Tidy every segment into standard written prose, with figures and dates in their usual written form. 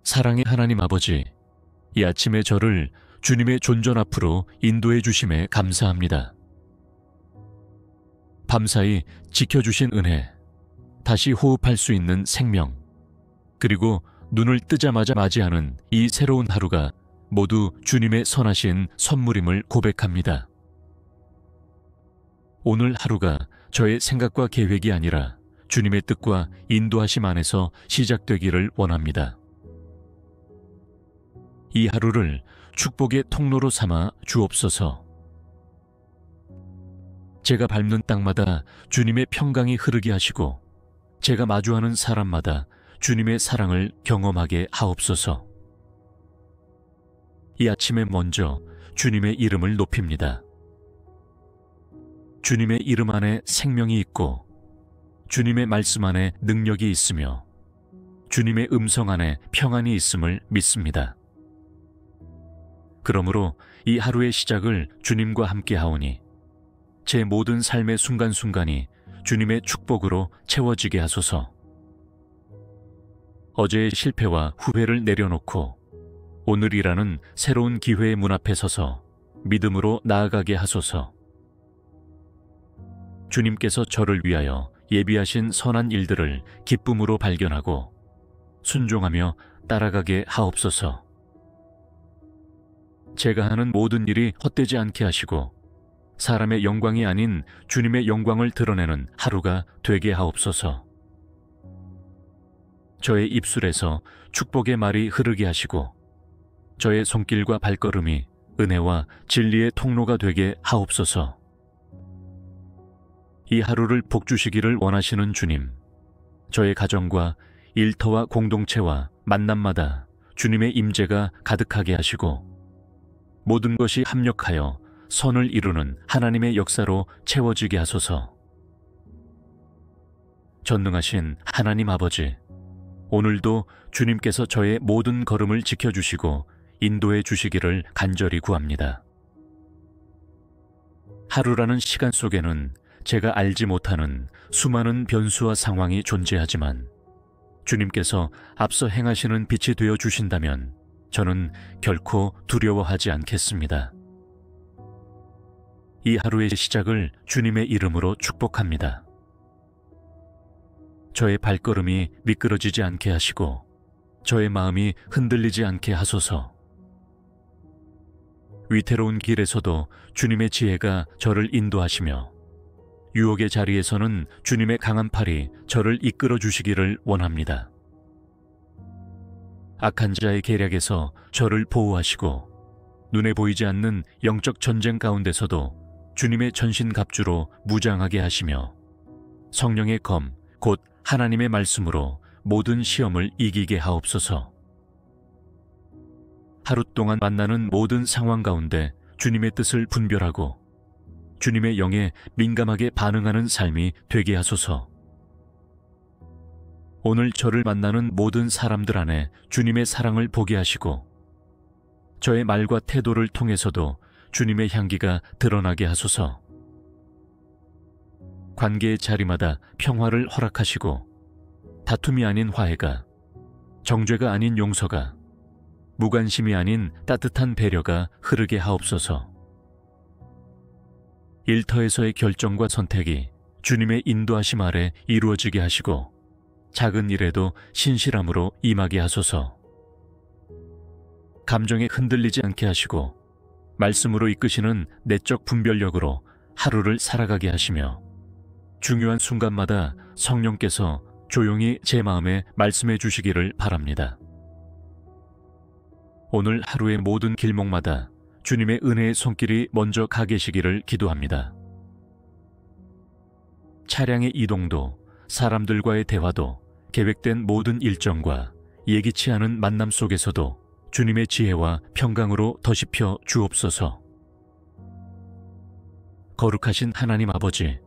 사랑의 하나님 아버지, 이 아침에 저를 주님의 존전 앞으로 인도해 주심에 감사합니다. 밤사이 지켜주신 은혜, 다시 호흡할 수 있는 생명, 그리고 눈을 뜨자마자 맞이하는 이 새로운 하루가 모두 주님의 선하신 선물임을 고백합니다. 오늘 하루가 저의 생각과 계획이 아니라 주님의 뜻과 인도하심 안에서 시작되기를 원합니다. 이 하루를 축복의 통로로 삼아 주옵소서. 제가 밟는 땅마다 주님의 평강이 흐르게 하시고 제가 마주하는 사람마다 주님의 사랑을 경험하게 하옵소서. 이 아침에 먼저 주님의 이름을 높입니다. 주님의 이름 안에 생명이 있고 주님의 말씀 안에 능력이 있으며 주님의 음성 안에 평안이 있음을 믿습니다. 그러므로 이 하루의 시작을 주님과 함께 하오니 제 모든 삶의 순간순간이 주님의 축복으로 채워지게 하소서. 어제의 실패와 후회를 내려놓고 오늘이라는 새로운 기회의 문 앞에 서서 믿음으로 나아가게 하소서. 주님께서 저를 위하여 예비하신 선한 일들을 기쁨으로 발견하고 순종하며 따라가게 하옵소서. 제가 하는 모든 일이 헛되지 않게 하시고 사람의 영광이 아닌 주님의 영광을 드러내는 하루가 되게 하옵소서. 저의 입술에서 축복의 말이 흐르게 하시고 저의 손길과 발걸음이 은혜와 진리의 통로가 되게 하옵소서. 이 하루를 복주시기를 원하시는 주님, 저의 가정과 일터와 공동체와 만남마다 주님의 임재가 가득하게 하시고 모든 것이 합력하여 선을 이루는 하나님의 역사로 채워지게 하소서. 전능하신 하나님 아버지, 오늘도 주님께서 저의 모든 걸음을 지켜주시고 인도해 주시기를 간절히 구합니다. 하루라는 시간 속에는 제가 알지 못하는 수많은 변수와 상황이 존재하지만 주님께서 앞서 행하시는 빛이 되어 주신다면 저는 결코 두려워하지 않겠습니다. 이 하루의 시작을 주님의 이름으로 축복합니다. 저의 발걸음이 미끄러지지 않게 하시고 저의 마음이 흔들리지 않게 하소서. 위태로운 길에서도 주님의 지혜가 저를 인도하시며 유혹의 자리에서는 주님의 강한 팔이 저를 이끌어 주시기를 원합니다. 악한 자의 계략에서 저를 보호하시고 눈에 보이지 않는 영적 전쟁 가운데서도 주님의 전신갑주로 무장하게 하시며 성령의 검, 곧 하나님의 말씀으로 모든 시험을 이기게 하옵소서. 하루 동안 만나는 모든 상황 가운데 주님의 뜻을 분별하고 주님의 영에 민감하게 반응하는 삶이 되게 하소서. 오늘 저를 만나는 모든 사람들 안에 주님의 사랑을 보게 하시고 저의 말과 태도를 통해서도 주님의 향기가 드러나게 하소서. 관계의 자리마다 평화를 허락하시고 다툼이 아닌 화해가, 정죄가 아닌 용서가, 무관심이 아닌 따뜻한 배려가 흐르게 하옵소서. 일터에서의 결정과 선택이 주님의 인도하심 아래 이루어지게 하시고 작은 일에도 신실함으로 임하게 하소서. 감정에 흔들리지 않게 하시고 말씀으로 이끄시는 내적 분별력으로 하루를 살아가게 하시며 중요한 순간마다 성령께서 조용히 제 마음에 말씀해 주시기를 바랍니다. 오늘 하루의 모든 길목마다 주님의 은혜의 손길이 먼저 가 계시기를 기도합니다. 차량의 이동도 사람들과의 대화도 계획된 모든 일정과 예기치 않은 만남 속에서도 주님의 지혜와 평강으로 더시펴 주옵소서. 거룩하신 하나님 아버지,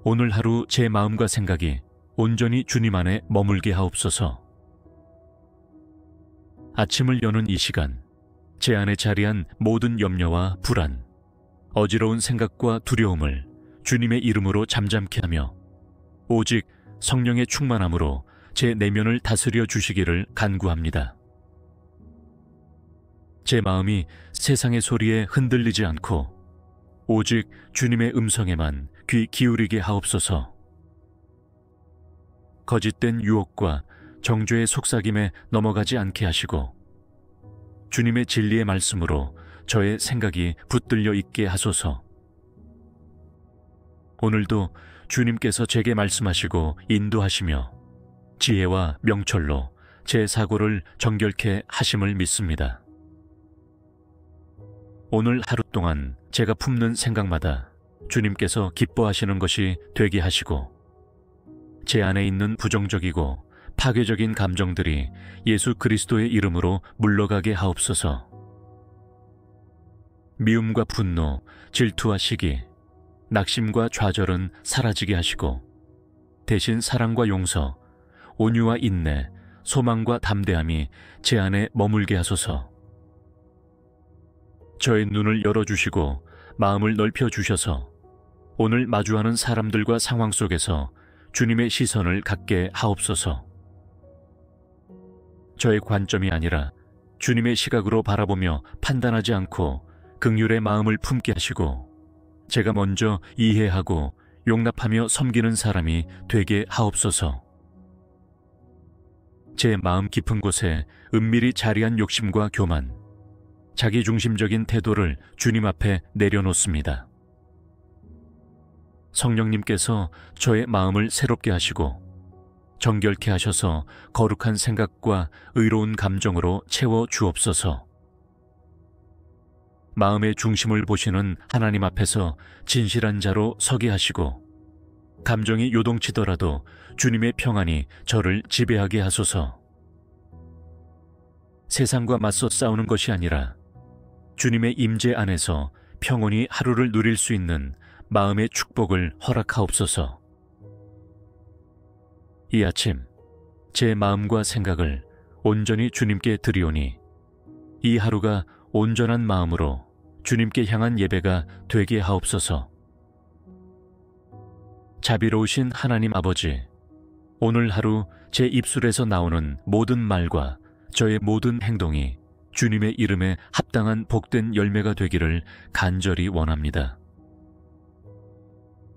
오늘 하루 제 마음과 생각이 온전히 주님 안에 머물게 하옵소서. 아침을 여는 이 시간, 제 안에 자리한 모든 염려와 불안, 어지러운 생각과 두려움을 주님의 이름으로 잠잠케 하며 오직 성령의 충만함으로 제 내면을 다스려 주시기를 간구합니다. 제 마음이 세상의 소리에 흔들리지 않고 오직 주님의 음성에만 귀 기울이게 하옵소서. 거짓된 유혹과 정죄의 속삭임에 넘어가지 않게 하시고 주님의 진리의 말씀으로 저의 생각이 붙들려 있게 하소서. 오늘도 주님께서 제게 말씀하시고 인도하시며 지혜와 명철로 제 사고를 정결케 하심을 믿습니다. 오늘 하루 동안 제가 품는 생각마다 주님께서 기뻐하시는 것이 되게 하시고 제 안에 있는 부정적이고 파괴적인 감정들이 예수 그리스도의 이름으로 물러가게 하옵소서. 미움과 분노, 질투와 시기, 낙심과 좌절은 사라지게 하시고 대신 사랑과 용서, 온유와 인내, 소망과 담대함이 제 안에 머물게 하소서. 저의 눈을 열어주시고 마음을 넓혀주셔서 오늘 마주하는 사람들과 상황 속에서 주님의 시선을 갖게 하옵소서. 저의 관점이 아니라 주님의 시각으로 바라보며 판단하지 않고 긍휼의 마음을 품게 하시고 제가 먼저 이해하고 용납하며 섬기는 사람이 되게 하옵소서. 제 마음 깊은 곳에 은밀히 자리한 욕심과 교만, 자기중심적인 태도를 주님 앞에 내려놓습니다. 성령님께서 저의 마음을 새롭게 하시고 정결케 하셔서 거룩한 생각과 의로운 감정으로 채워 주옵소서. 마음의 중심을 보시는 하나님 앞에서 진실한 자로 서게 하시고 감정이 요동치더라도 주님의 평안이 저를 지배하게 하소서. 세상과 맞서 싸우는 것이 아니라 주님의 임재 안에서 평온히 하루를 누릴 수 있는 마음의 축복을 허락하옵소서. 이 아침 제 마음과 생각을 온전히 주님께 드리오니 이 하루가 온전한 마음으로 주님께 향한 예배가 되게 하옵소서. 자비로우신 하나님 아버지, 오늘 하루 제 입술에서 나오는 모든 말과 저의 모든 행동이 주님의 이름에 합당한 복된 열매가 되기를 간절히 원합니다.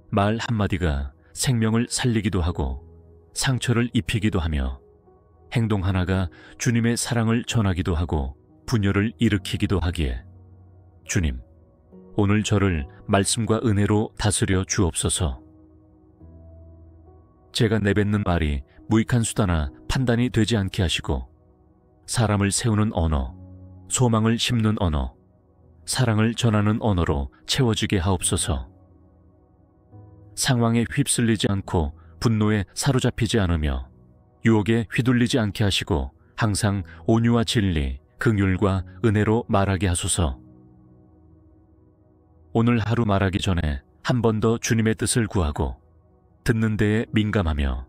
말 한마디가 생명을 살리기도 하고 상처를 입히기도 하며 행동 하나가 주님의 사랑을 전하기도 하고 분열을 일으키기도 하기에 주님, 오늘 저를 말씀과 은혜로 다스려 주옵소서. 제가 내뱉는 말이 무익한 수다나 판단이 되지 않게 하시고 사람을 세우는 언어, 소망을 심는 언어, 사랑을 전하는 언어로 채워지게 하옵소서. 상황에 휩쓸리지 않고 분노에 사로잡히지 않으며 유혹에 휘둘리지 않게 하시고 항상 온유와 진리, 긍휼과 은혜로 말하게 하소서. 오늘 하루 말하기 전에 한 번 더 주님의 뜻을 구하고 듣는 데에 민감하며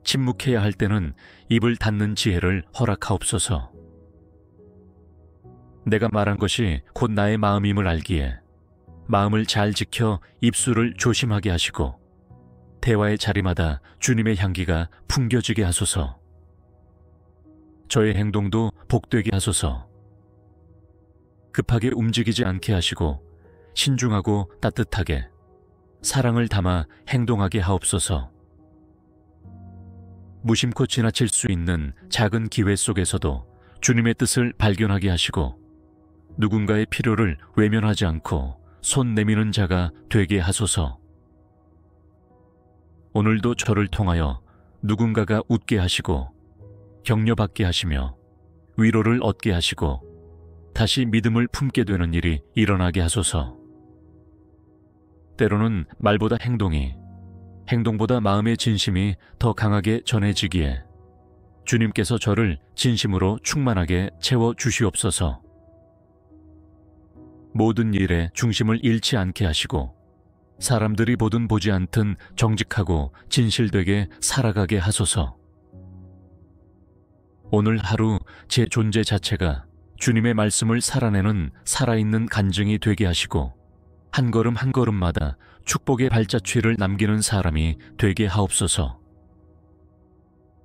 침묵해야 할 때는 입을 닫는 지혜를 허락하옵소서. 내가 말한 것이 곧 나의 마음임을 알기에 마음을 잘 지켜 입술을 조심하게 하시고 대화의 자리마다 주님의 향기가 풍겨지게 하소서. 저의 행동도 복되게 하소서. 급하게 움직이지 않게 하시고 신중하고 따뜻하게 사랑을 담아 행동하게 하옵소서. 무심코 지나칠 수 있는 작은 기회 속에서도 주님의 뜻을 발견하게 하시고 누군가의 필요를 외면하지 않고 손 내미는 자가 되게 하소서. 오늘도 저를 통하여 누군가가 웃게 하시고 격려받게 하시며 위로를 얻게 하시고 다시 믿음을 품게 되는 일이 일어나게 하소서. 때로는 말보다 행동이, 행동보다 마음의 진심이 더 강하게 전해지기에 주님께서 저를 진심으로 충만하게 채워 주시옵소서. 모든 일에 중심을 잃지 않게 하시고 사람들이 보든 보지 않든 정직하고 진실되게 살아가게 하소서. 오늘 하루 제 존재 자체가 주님의 말씀을 살아내는 살아있는 간증이 되게 하시고 한 걸음 한 걸음마다 축복의 발자취를 남기는 사람이 되게 하옵소서.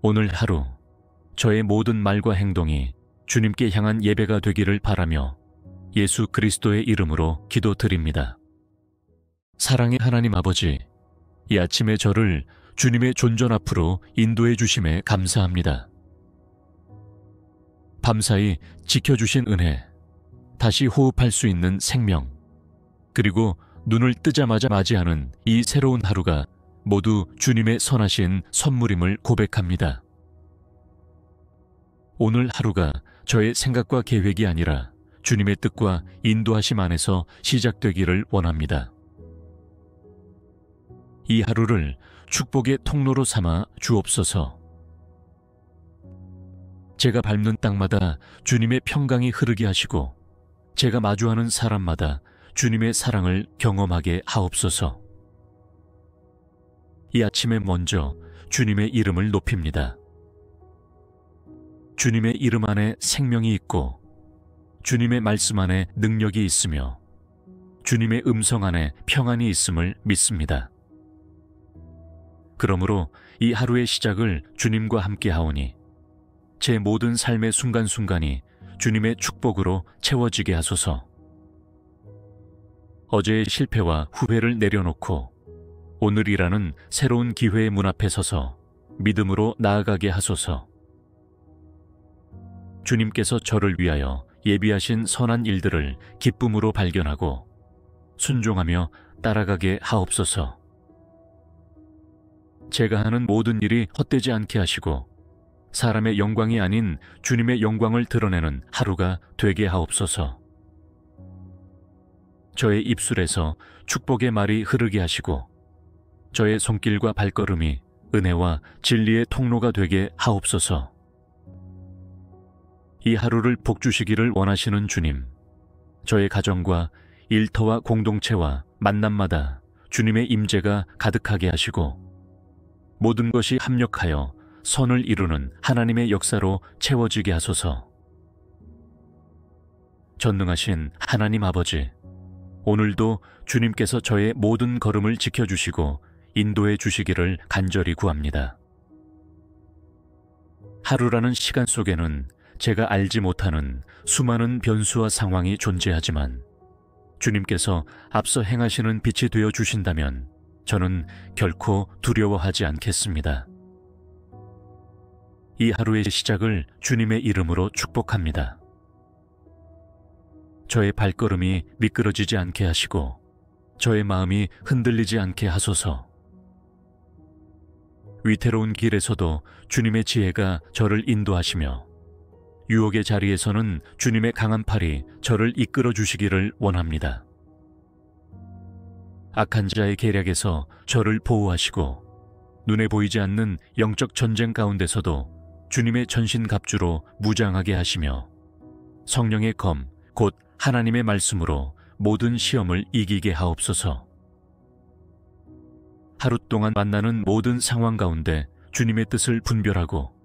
오늘 하루 저의 모든 말과 행동이 주님께 향한 예배가 되기를 바라며 예수 그리스도의 이름으로 기도드립니다. 사랑의 하나님 아버지, 이 아침에 저를 주님의 존전 앞으로 인도해 주심에 감사합니다. 밤사이 지켜주신 은혜, 다시 호흡할 수 있는 생명, 그리고 눈을 뜨자마자 맞이하는 이 새로운 하루가 모두 주님의 선하신 선물임을 고백합니다. 오늘 하루가 저의 생각과 계획이 아니라 주님의 뜻과 인도하심 안에서 시작되기를 원합니다. 이 하루를 축복의 통로로 삼아 주옵소서. 제가 밟는 땅마다 주님의 평강이 흐르게 하시고 제가 마주하는 사람마다 주님의 사랑을 경험하게 하옵소서. 이 아침에 먼저 주님의 이름을 높입니다. 주님의 이름 안에 생명이 있고 주님의 말씀 안에 능력이 있으며 주님의 음성 안에 평안이 있음을 믿습니다. 그러므로 이 하루의 시작을 주님과 함께 하오니 제 모든 삶의 순간순간이 주님의 축복으로 채워지게 하소서. 어제의 실패와 후회를 내려놓고 오늘이라는 새로운 기회의 문 앞에 서서 믿음으로 나아가게 하소서. 주님께서 저를 위하여 예비하신 선한 일들을 기쁨으로 발견하고 순종하며 따라가게 하옵소서. 제가 하는 모든 일이 헛되지 않게 하시고 사람의 영광이 아닌 주님의 영광을 드러내는 하루가 되게 하옵소서. 저의 입술에서 축복의 말이 흐르게 하시고 저의 손길과 발걸음이 은혜와 진리의 통로가 되게 하옵소서. 이 하루를 복주시기를 원하시는 주님, 저의 가정과 일터와 공동체와 만남마다 주님의 임재가 가득하게 하시고 모든 것이 합력하여 선을 이루는 하나님의 역사로 채워지게 하소서. 전능하신 하나님 아버지, 오늘도 주님께서 저의 모든 걸음을 지켜주시고 인도해 주시기를 간절히 구합니다. 하루라는 시간 속에는 제가 알지 못하는 수많은 변수와 상황이 존재하지만 주님께서 앞서 행하시는 빛이 되어 주신다면 저는 결코 두려워하지 않겠습니다. 이 하루의 시작을 주님의 이름으로 축복합니다. 저의 발걸음이 미끄러지지 않게 하시고 저의 마음이 흔들리지 않게 하소서. 위태로운 길에서도 주님의 지혜가 저를 인도하시며 유혹의 자리에서는 주님의 강한 팔이 저를 이끌어 주시기를 원합니다. 악한 자의 계략에서 저를 보호하시고 눈에 보이지 않는 영적 전쟁 가운데서도 주님의 전신갑주로 무장하게 하시며 성령의 검, 곧 하나님의 말씀으로 모든 시험을 이기게 하옵소서. 하루 동안 만나는 모든 상황 가운데 주님의 뜻을 분별하고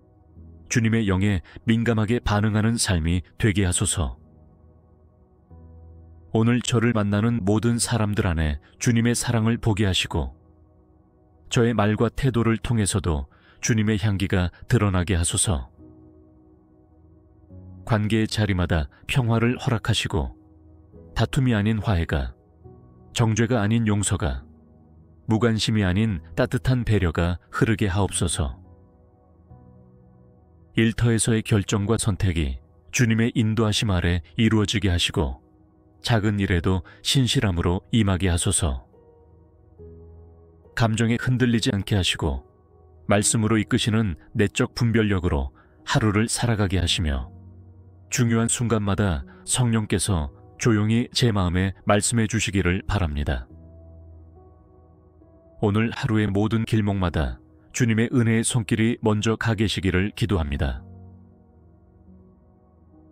주님의 영에 민감하게 반응하는 삶이 되게 하소서. 오늘 저를 만나는 모든 사람들 안에 주님의 사랑을 보게 하시고 저의 말과 태도를 통해서도 주님의 향기가 드러나게 하소서. 관계의 자리마다 평화를 허락하시고 다툼이 아닌 화해가, 정죄가 아닌 용서가, 무관심이 아닌 따뜻한 배려가 흐르게 하옵소서. 일터에서의 결정과 선택이 주님의 인도하심 아래 이루어지게 하시고 작은 일에도 신실함으로 임하게 하소서. 감정에 흔들리지 않게 하시고 말씀으로 이끄시는 내적 분별력으로 하루를 살아가게 하시며 중요한 순간마다 성령께서 조용히 제 마음에 말씀해 주시기를 바랍니다. 오늘 하루의 모든 길목마다 주님의 은혜의 손길이 먼저 가 계시기를 기도합니다.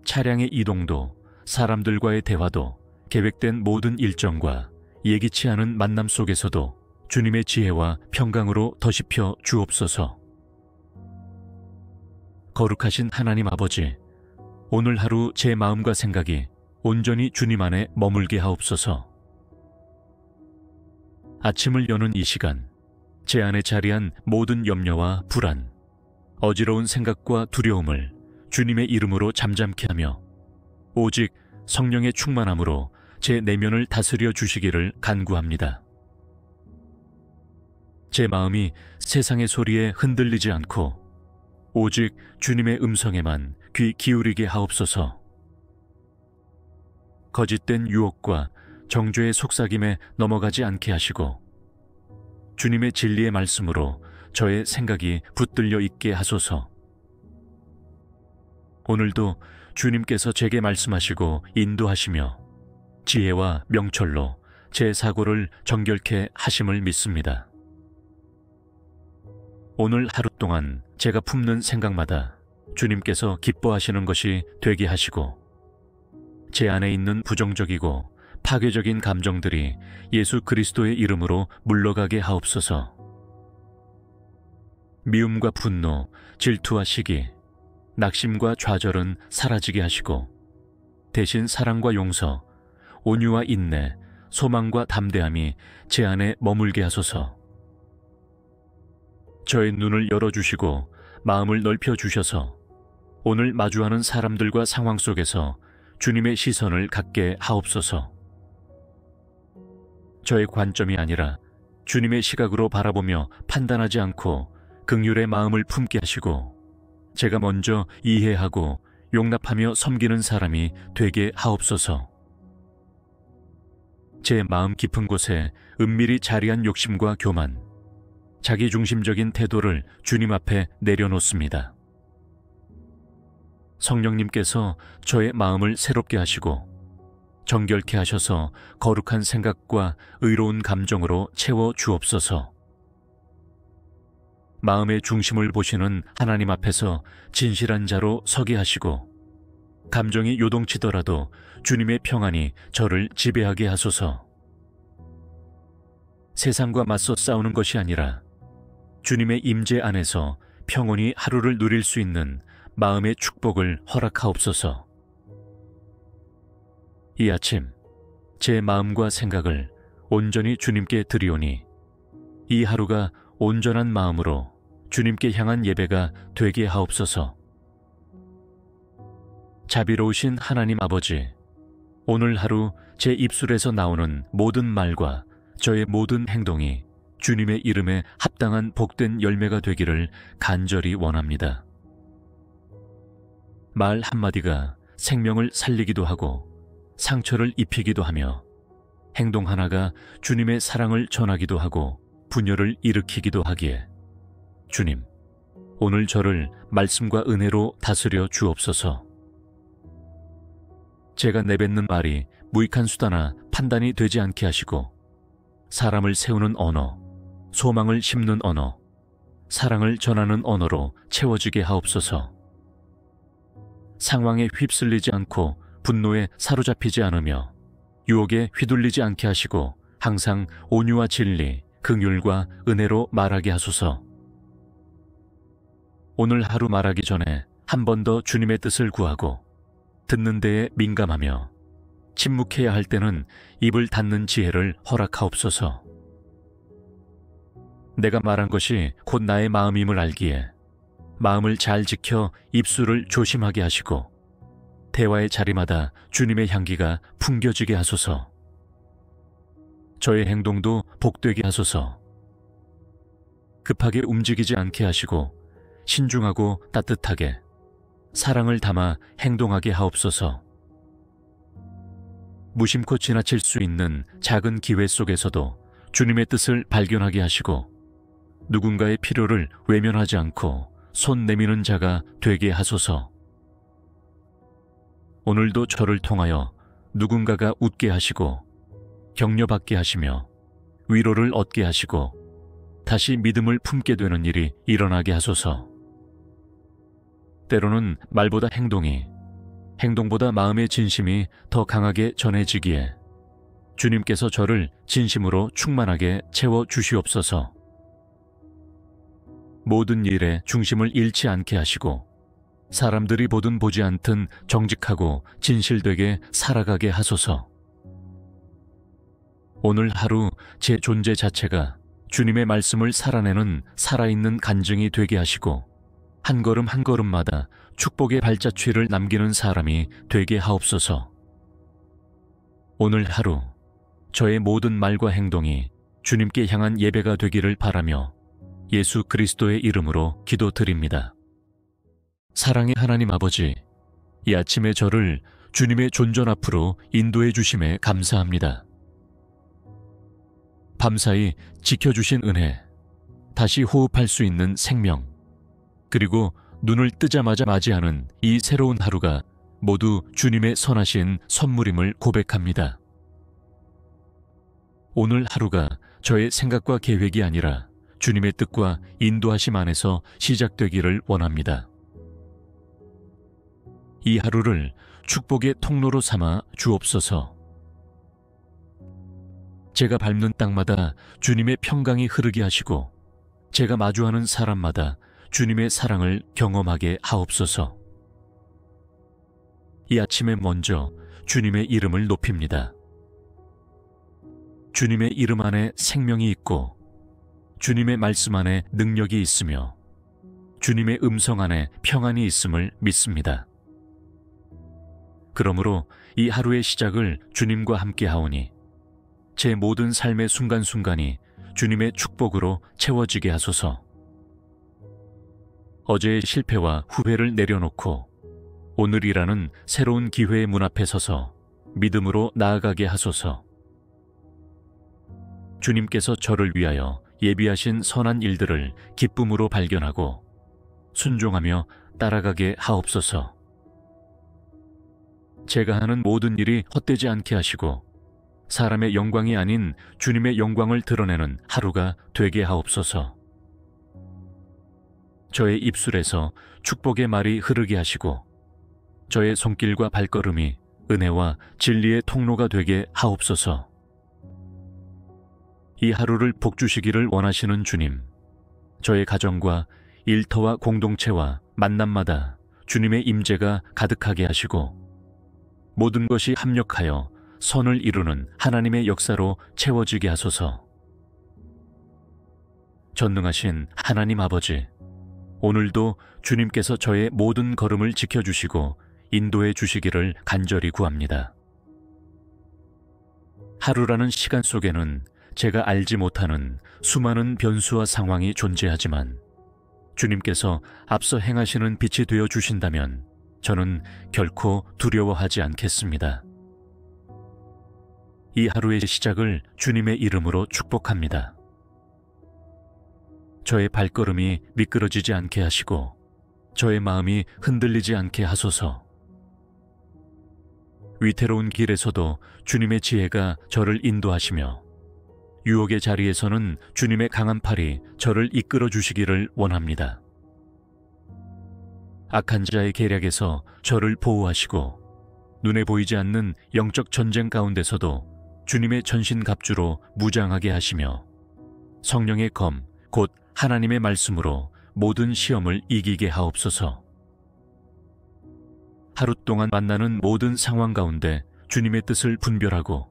차량의 이동도, 사람들과의 대화도, 계획된 모든 일정과 예기치 않은 만남 속에서도 주님의 지혜와 평강으로 더십혀 주옵소서. 거룩하신 하나님 아버지, 오늘 하루 제 마음과 생각이 온전히 주님 안에 머물게 하옵소서. 아침을 여는 이 시간, 제 안에 자리한 모든 염려와 불안, 어지러운 생각과 두려움을 주님의 이름으로 잠잠케 하며 오직 성령의 충만함으로 제 내면을 다스려 주시기를 간구합니다. 제 마음이 세상의 소리에 흔들리지 않고 오직 주님의 음성에만 귀 기울이게 하옵소서. 거짓된 유혹과 정죄의 속삭임에 넘어가지 않게 하시고 주님의 진리의 말씀으로 저의 생각이 붙들려 있게 하소서. 오늘도 주님께서 제게 말씀하시고 인도하시며 지혜와 명철로 제 사고를 정결케 하심을 믿습니다. 오늘 하루 동안 제가 품는 생각마다 주님께서 기뻐하시는 것이 되게 하시고 제 안에 있는 부정적이고 파괴적인 감정들이 예수 그리스도의 이름으로 물러가게 하옵소서. 미움과 분노, 질투와 시기, 낙심과 좌절은 사라지게 하시고 대신 사랑과 용서, 온유와 인내, 소망과 담대함이 제 안에 머물게 하소서. 저의 눈을 열어주시고 마음을 넓혀주셔서 오늘 마주하는 사람들과 상황 속에서 주님의 시선을 갖게 하옵소서. 저의 관점이 아니라 주님의 시각으로 바라보며 판단하지 않고 긍휼의 마음을 품게 하시고 제가 먼저 이해하고 용납하며 섬기는 사람이 되게 하옵소서. 제 마음 깊은 곳에 은밀히 자리한 욕심과 교만, 자기중심적인 태도를 주님 앞에 내려놓습니다. 성령님께서 저의 마음을 새롭게 하시고 정결케 하셔서 거룩한 생각과 의로운 감정으로 채워 주옵소서. 마음의 중심을 보시는 하나님 앞에서 진실한 자로 서게 하시고 감정이 요동치더라도 주님의 평안이 저를 지배하게 하소서. 세상과 맞서 싸우는 것이 아니라 주님의 임재 안에서 평온히 하루를 누릴 수 있는 마음의 축복을 허락하옵소서. 이 아침 제 마음과 생각을 온전히 주님께 드리오니 이 하루가 온전한 마음으로 주님께 향한 예배가 되게 하옵소서. 자비로우신 하나님 아버지, 오늘 하루 제 입술에서 나오는 모든 말과 저의 모든 행동이 주님의 이름에 합당한 복된 열매가 되기를 간절히 원합니다. 말 한마디가 생명을 살리기도 하고 상처를 입히기도 하며 행동 하나가 주님의 사랑을 전하기도 하고 분열을 일으키기도 하기에 주님, 오늘 저를 말씀과 은혜로 다스려 주옵소서. 제가 내뱉는 말이 무익한 수다나 판단이 되지 않게 하시고 사람을 세우는 언어, 소망을 심는 언어, 사랑을 전하는 언어로 채워지게 하옵소서. 상황에 휩쓸리지 않고 분노에 사로잡히지 않으며 유혹에 휘둘리지 않게 하시고 항상 온유와 진리, 긍휼과 은혜로 말하게 하소서. 오늘 하루 말하기 전에 한 번 더 주님의 뜻을 구하고 듣는 데에 민감하며 침묵해야 할 때는 입을 닫는 지혜를 허락하옵소서. 내가 말한 것이 곧 나의 마음임을 알기에 마음을 잘 지켜 입술을 조심하게 하시고 대화의 자리마다 주님의 향기가 풍겨지게 하소서. 저의 행동도 복되게 하소서. 급하게 움직이지 않게 하시고 신중하고 따뜻하게 사랑을 담아 행동하게 하옵소서. 무심코 지나칠 수 있는 작은 기회 속에서도 주님의 뜻을 발견하게 하시고 누군가의 필요를 외면하지 않고 손 내미는 자가 되게 하소서. 오늘도 저를 통하여 누군가가 웃게 하시고 격려받게 하시며 위로를 얻게 하시고 다시 믿음을 품게 되는 일이 일어나게 하소서. 때로는 말보다 행동이, 행동보다 마음의 진심이 더 강하게 전해지기에 주님께서 저를 진심으로 충만하게 채워 주시옵소서. 모든 일에 중심을 잃지 않게 하시고 사람들이 보든 보지 않든 정직하고 진실되게 살아가게 하소서. 오늘 하루 제 존재 자체가 주님의 말씀을 살아내는 살아있는 간증이 되게 하시고 한 걸음 한 걸음마다 축복의 발자취를 남기는 사람이 되게 하옵소서. 오늘 하루 저의 모든 말과 행동이 주님께 향한 예배가 되기를 바라며 예수 그리스도의 이름으로 기도드립니다. 사랑의 하나님 아버지, 이 아침에 저를 주님의 존전 앞으로 인도해 주심에 감사합니다. 밤사이 지켜주신 은혜, 다시 호흡할 수 있는 생명, 그리고 눈을 뜨자마자 맞이하는 이 새로운 하루가 모두 주님의 선하신 선물임을 고백합니다. 오늘 하루가 저의 생각과 계획이 아니라 주님의 뜻과 인도하심 안에서 시작되기를 원합니다. 이 하루를 축복의 통로로 삼아 주옵소서. 제가 밟는 땅마다 주님의 평강이 흐르게 하시고 제가 마주하는 사람마다 주님의 사랑을 경험하게 하옵소서. 이 아침에 먼저 주님의 이름을 높입니다. 주님의 이름 안에 생명이 있고 주님의 말씀 안에 능력이 있으며 주님의 음성 안에 평안이 있음을 믿습니다. 그러므로 이 하루의 시작을 주님과 함께 하오니 제 모든 삶의 순간순간이 주님의 축복으로 채워지게 하소서. 어제의 실패와 후회를 내려놓고 오늘이라는 새로운 기회의 문 앞에 서서 믿음으로 나아가게 하소서. 주님께서 저를 위하여 예비하신 선한 일들을 기쁨으로 발견하고 순종하며 따라가게 하옵소서. 제가 하는 모든 일이 헛되지 않게 하시고 사람의 영광이 아닌 주님의 영광을 드러내는 하루가 되게 하옵소서. 저의 입술에서 축복의 말이 흐르게 하시고 저의 손길과 발걸음이 은혜와 진리의 통로가 되게 하옵소서. 이 하루를 복주시기를 원하시는 주님, 저의 가정과 일터와 공동체와 만남마다 주님의 임재가 가득하게 하시고 모든 것이 합력하여 선을 이루는 하나님의 역사로 채워지게 하소서. 전능하신 하나님 아버지, 오늘도 주님께서 저의 모든 걸음을 지켜주시고 인도해 주시기를 간절히 구합니다. 하루라는 시간 속에는 제가 알지 못하는 수많은 변수와 상황이 존재하지만 주님께서 앞서 행하시는 빛이 되어 주신다면 저는 결코 두려워하지 않겠습니다. 이 하루의 시작을 주님의 이름으로 축복합니다. 저의 발걸음이 미끄러지지 않게 하시고 저의 마음이 흔들리지 않게 하소서. 위태로운 길에서도 주님의 지혜가 저를 인도하시며 유혹의 자리에서는 주님의 강한 팔이 저를 이끌어 주시기를 원합니다. 악한 자의 계략에서 저를 보호하시고 눈에 보이지 않는 영적 전쟁 가운데서도 주님의 전신갑주로 무장하게 하시며 성령의 검, 곧 하나님의 말씀으로 모든 시험을 이기게 하옵소서. 하루 동안 만나는 모든 상황 가운데 주님의 뜻을 분별하고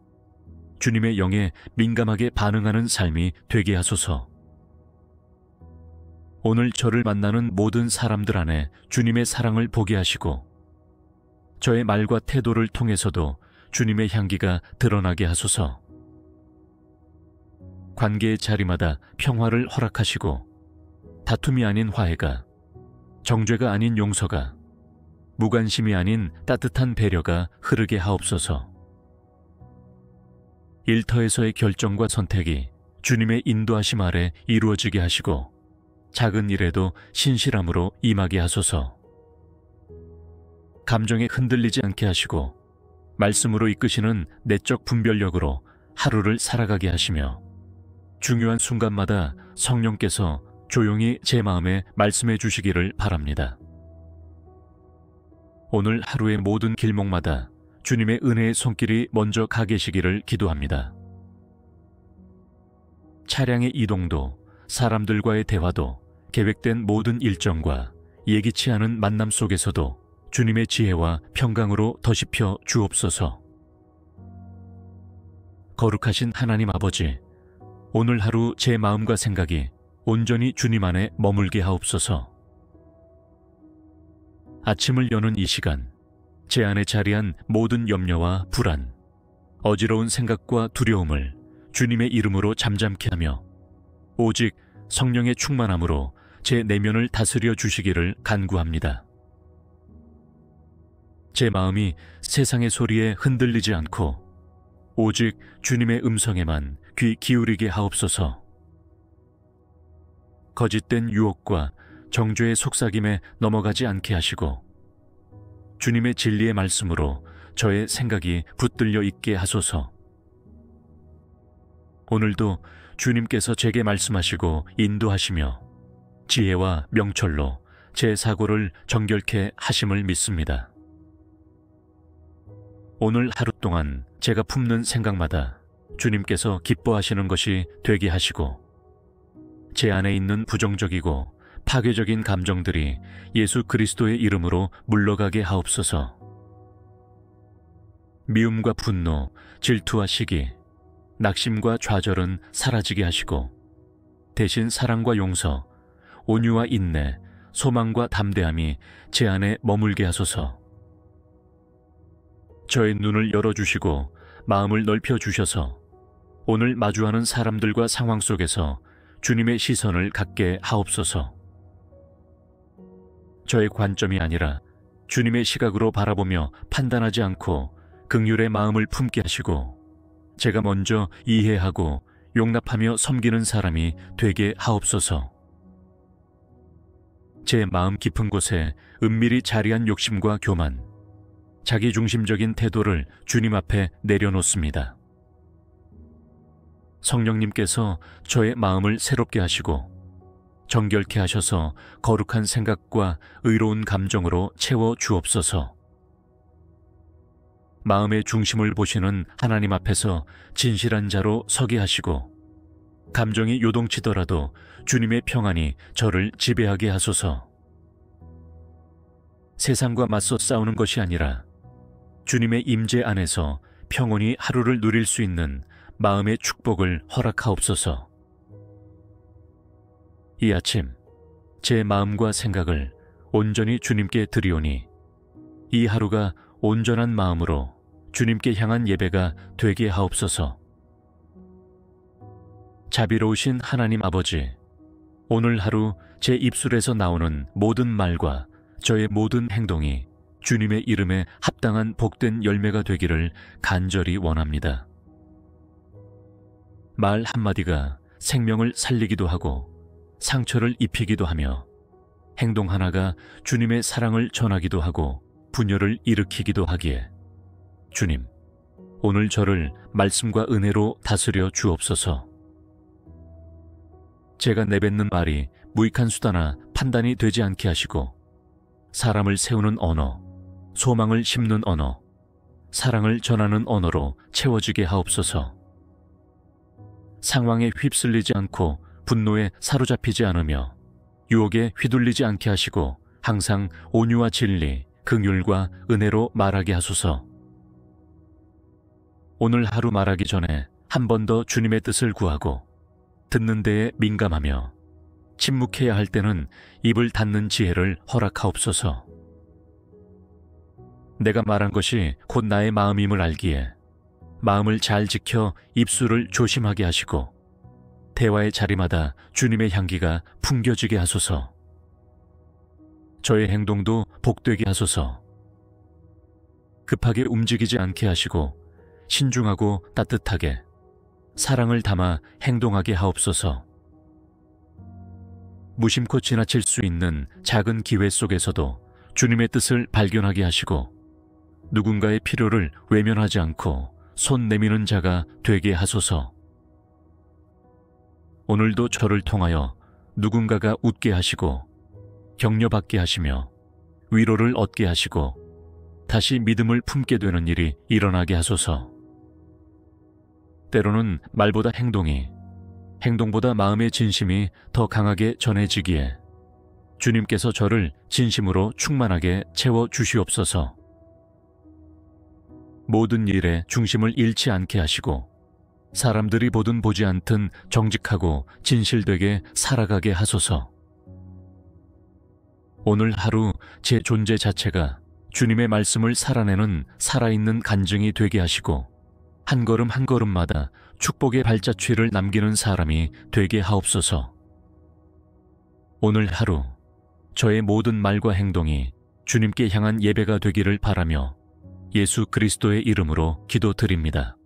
주님의 영에 민감하게 반응하는 삶이 되게 하소서. 오늘 저를 만나는 모든 사람들 안에 주님의 사랑을 보게 하시고 저의 말과 태도를 통해서도 주님의 향기가 드러나게 하소서. 관계의 자리마다 평화를 허락하시고 다툼이 아닌 화해가, 정죄가 아닌 용서가, 무관심이 아닌 따뜻한 배려가 흐르게 하옵소서. 일터에서의 결정과 선택이 주님의 인도하심 아래 이루어지게 하시고 작은 일에도 신실함으로 임하게 하소서. 감정에 흔들리지 않게 하시고 말씀으로 이끄시는 내적 분별력으로 하루를 살아가게 하시며 중요한 순간마다 성령께서 조용히 제 마음에 말씀해 주시기를 바랍니다. 오늘 하루의 모든 길목마다 주님의 은혜의 손길이 먼저 가 계시기를 기도합니다. 차량의 이동도 사람들과의 대화도 계획된 모든 일정과 예기치 않은 만남 속에서도 주님의 지혜와 평강으로 더시펴 주옵소서. 거룩하신 하나님 아버지, 오늘 하루 제 마음과 생각이 온전히 주님 안에 머물게 하옵소서. 아침을 여는 이 시간, 제 안에 자리한 모든 염려와 불안, 어지러운 생각과 두려움을 주님의 이름으로 잠잠케 하며 오직 성령의 충만함으로 제 내면을 다스려 주시기를 간구합니다. 제 마음이 세상의 소리에 흔들리지 않고 오직 주님의 음성에만 귀 기울이게 하옵소서. 거짓된 유혹과 정죄의 속삭임에 넘어가지 않게 하시고 주님의 진리의 말씀으로 저의 생각이 붙들려 있게 하소서. 오늘도 주님께서 제게 말씀하시고 인도하시며 지혜와 명철로 제 사고를 정결케 하심을 믿습니다. 오늘 하루 동안 제가 품는 생각마다 주님께서 기뻐하시는 것이 되게 하시고 제 안에 있는 부정적이고 파괴적인 감정들이 예수 그리스도의 이름으로 물러가게 하옵소서. 미움과 분노, 질투와 시기, 낙심과 좌절은 사라지게 하시고 대신 사랑과 용서, 온유와 인내, 소망과 담대함이 제 안에 머물게 하소서. 저의 눈을 열어주시고 마음을 넓혀주셔서 오늘 마주하는 사람들과 상황 속에서 주님의 시선을 갖게 하옵소서. 저의 관점이 아니라 주님의 시각으로 바라보며 판단하지 않고 긍휼의 마음을 품게 하시고 제가 먼저 이해하고 용납하며 섬기는 사람이 되게 하옵소서. 제 마음 깊은 곳에 은밀히 자리한 욕심과 교만, 자기중심적인 태도를 주님 앞에 내려놓습니다. 성령님께서 저의 마음을 새롭게 하시고 정결케 하셔서 거룩한 생각과 의로운 감정으로 채워 주옵소서. 마음의 중심을 보시는 하나님 앞에서 진실한 자로 서게 하시고 감정이 요동치더라도 주님의 평안이 저를 지배하게 하소서. 세상과 맞서 싸우는 것이 아니라 주님의 임재 안에서 평온히 하루를 누릴 수 있는 마음의 축복을 허락하옵소서. 이 아침 제 마음과 생각을 온전히 주님께 드리오니 이 하루가 온전한 마음으로 주님께 향한 예배가 되게 하옵소서. 자비로우신 하나님 아버지, 오늘 하루 제 입술에서 나오는 모든 말과 저의 모든 행동이 주님의 이름에 합당한 복된 열매가 되기를 간절히 원합니다. 말 한마디가 생명을 살리기도 하고 상처를 입히기도 하며 행동 하나가 주님의 사랑을 전하기도 하고 분열을 일으키기도 하기에 주님, 오늘 저를 말씀과 은혜로 다스려 주옵소서. 제가 내뱉는 말이 무익한 수다나 판단이 되지 않게 하시고 사람을 세우는 언어, 소망을 심는 언어, 사랑을 전하는 언어로 채워지게 하옵소서. 상황에 휩쓸리지 않고 분노에 사로잡히지 않으며 유혹에 휘둘리지 않게 하시고 항상 온유와 진리, 긍휼과 은혜로 말하게 하소서. 오늘 하루 말하기 전에 한 번 더 주님의 뜻을 구하고 듣는 데에 민감하며 침묵해야 할 때는 입을 닫는 지혜를 허락하옵소서. 내가 말한 것이 곧 나의 마음임을 알기에 마음을 잘 지켜 입술을 조심하게 하시고 대화의 자리마다 주님의 향기가 풍겨지게 하소서. 저의 행동도 복되게 하소서. 급하게 움직이지 않게 하시고 신중하고 따뜻하게 사랑을 담아 행동하게 하옵소서. 무심코 지나칠 수 있는 작은 기회 속에서도 주님의 뜻을 발견하게 하시고 누군가의 필요를 외면하지 않고 손 내미는 자가 되게 하소서. 오늘도 저를 통하여 누군가가 웃게 하시고 격려받게 하시며 위로를 얻게 하시고 다시 믿음을 품게 되는 일이 일어나게 하소서. 때로는 말보다 행동이, 행동보다 마음의 진심이 더 강하게 전해지기에 주님께서 저를 진심으로 충만하게 채워 주시옵소서. 모든 일에 중심을 잃지 않게 하시고 사람들이 보든 보지 않든 정직하고 진실되게 살아가게 하소서. 오늘 하루 제 존재 자체가 주님의 말씀을 살아내는 살아있는 간증이 되게 하시고 한 걸음 한 걸음마다 축복의 발자취를 남기는 사람이 되게 하옵소서. 오늘 하루 저의 모든 말과 행동이 주님께 향한 예배가 되기를 바라며 예수 그리스도의 이름으로 기도드립니다.